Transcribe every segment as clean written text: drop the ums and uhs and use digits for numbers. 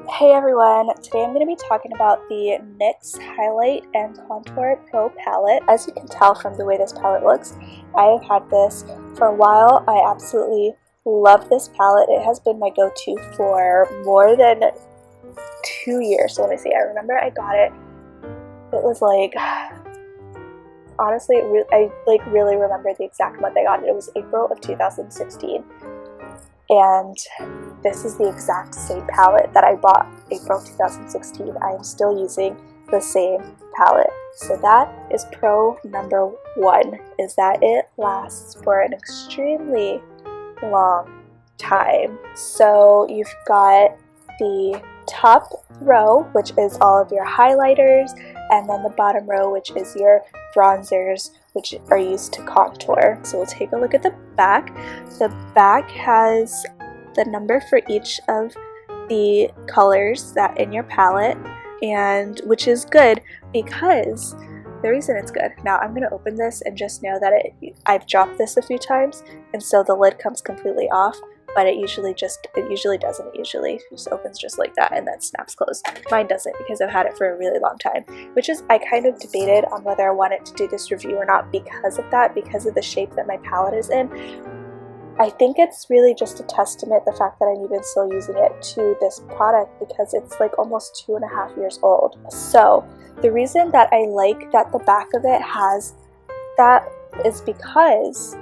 Hey everyone, today I'm going to be talking about the NYX Highlight and Contour Pro Palette. As you can tell from the way this palette looks, I have had this for a while. I absolutely love this palette. It has been my go-to for more than 2 years. So let me see, I remember I got it. It was like, honestly, I really remember the exact month I got it. It was April of 2016. And this is the exact same palette that I bought April 2016. I am still using the same palette. So that is pro number one, is that it lasts for an extremely long time. So you've got the top row, which is all of your highlighters, and then the bottom row, which is your bronzers, which are used to contour. So we'll take a look at the back. The back has the number for each of the colors that in your palette, and which is good because the reason it's good. Now I'm going to open this and just know that I've dropped this a few times, and so the lid comes completely off. But it usually doesn't. It usually just opens just like that and then snaps closed. Mine doesn't because I've had it for a really long time, which is, I kind of debated on whether I wanted to do this review or not because of that, because of the shape that my palette is in. I think it's really just a testament, the fact that I'm even still using it, to this product, because it's like almost 2.5 years old. So the reason that I like that the back of it has that is because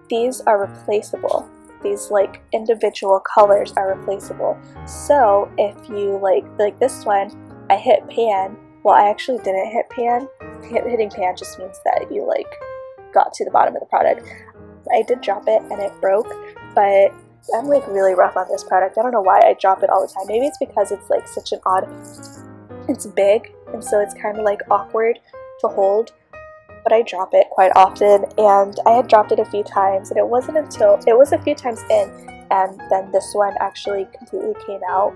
these are replaceable. These like individual colors are replaceable. So if you like this one, I hit pan. Well, I actually didn't hit pan. Hitting pan just means that you like got to the bottom of the product. I did drop it and it broke, but I'm like really rough on this product. I don't know why I drop it all the time. Maybe it's because it's like such an odd, it's big, and so it's kind of like awkward to hold. But I drop it quite often, and I had dropped it a few times, and it wasn't until it was a few times in, and then this one actually completely came out,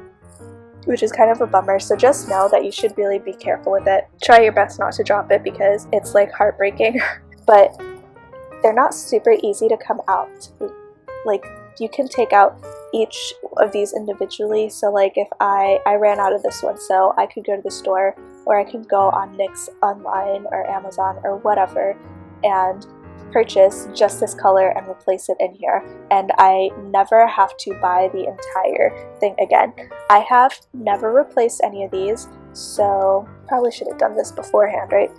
which is kind of a bummer. So just know that you should really be careful with it. Try your best not to drop it because it's like heartbreaking. But they're not super easy to come out. Like, you can take out each of these individually. So like if I ran out of this one, so I could go to the store, or I can go on NYX online or Amazon or whatever and purchase just this color and replace it in here, and I never have to buy the entire thing again. I have never replaced any of these, so probably should have done this beforehand, right?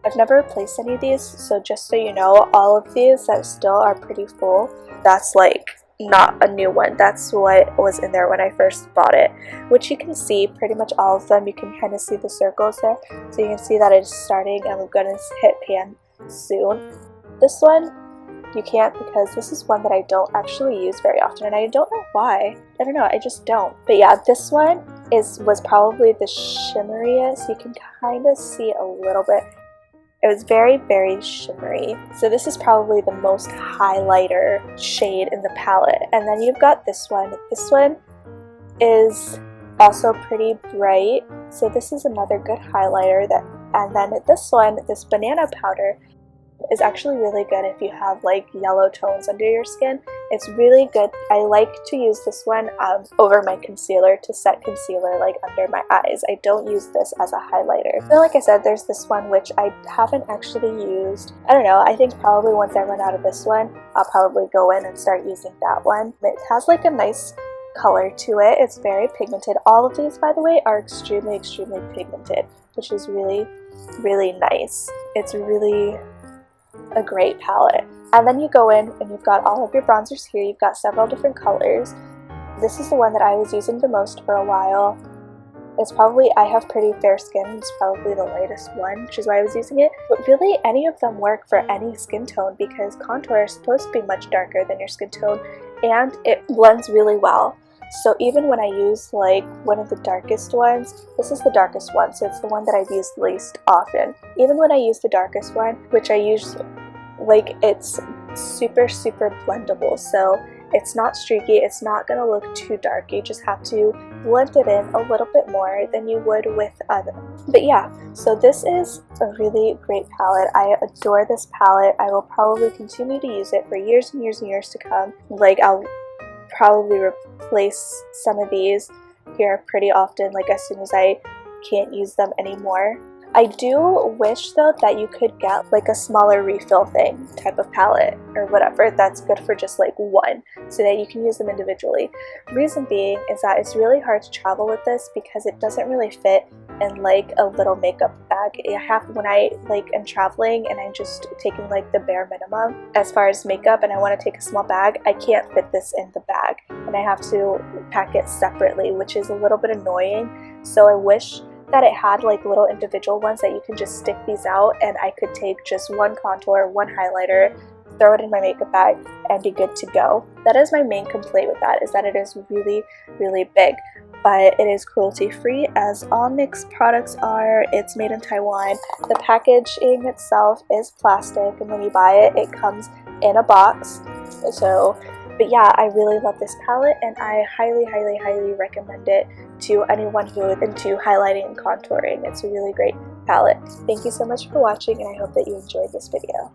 I've never replaced any of these, so just so you know, all of these that still are pretty full, that's like not a new one. That's what was in there when I first bought it, which you can see pretty much all of them. You can kind of see the circles there, so you can see that it's starting, and I'm gonna hit pan soon. This one you can't, because this is one that I don't actually use very often, and I don't know why. I don't know, I just don't. But yeah, this one was probably the shimmeriest. You can kind of see a little bit. It was very, very shimmery. So this is probably the most highlighter shade in the palette. And then you've got this one. This one is also pretty bright. So this is another good highlighter. And then this one, this banana powder, is actually really good if you have like yellow tones under your skin. It's really good. I like to use this one over my concealer, to set concealer like under my eyes. I don't use this as a highlighter. So like I said, there's this one which I haven't actually used. I don't know, I think probably once I run out of this one, I'll probably go in and start using that one. It has like a nice color to it. It's very pigmented. All of these, by the way, are extremely, extremely pigmented, which is really, really nice. It's really a great palette. And then you go in and you've got all of your bronzers here. You've got several different colors. This is the one that I was using the most for a while. It's probably, I have pretty fair skin, it's probably the lightest one, which is why I was using it. But really, any of them work for any skin tone, because contour is supposed to be much darker than your skin tone, and it blends really well. So even when I use like one of the darkest ones, this is the darkest one, so it's the one that I've used least often. Even when I use the darkest one, which I use, like, it's super, super blendable. So it's not streaky, it's not gonna look too dark. You just have to blend it in a little bit more than you would with other. But yeah, so this is a really great palette. I adore this palette. I will probably continue to use it for years and years and years to come. Like, I'll probably replace some of these here pretty often, like as soon as I can't use them anymore. I do wish though that you could get like a smaller refill thing type of palette or whatever that's good for just like one, so that you can use them individually. Reason being is that it's really hard to travel with this because it doesn't really fit in like a little makeup bag. When I like am traveling and I'm just taking like the bare minimum as far as makeup and I want to take a small bag, I can't fit this in the bag and I have to pack it separately, which is a little bit annoying. So I wish that it had like little individual ones that you can just stick these out and I could take just one contour, one highlighter, throw it in my makeup bag and be good to go. That is my main complaint with that, is that it is really, really big. But it is cruelty free, as all NYX products are. It's made in Taiwan. The packaging itself is plastic, and when you buy it, it comes in a box. But yeah, I really love this palette and I highly, highly, highly recommend it to anyone who is into highlighting and contouring. It's a really great palette. Thank you so much for watching and I hope that you enjoyed this video.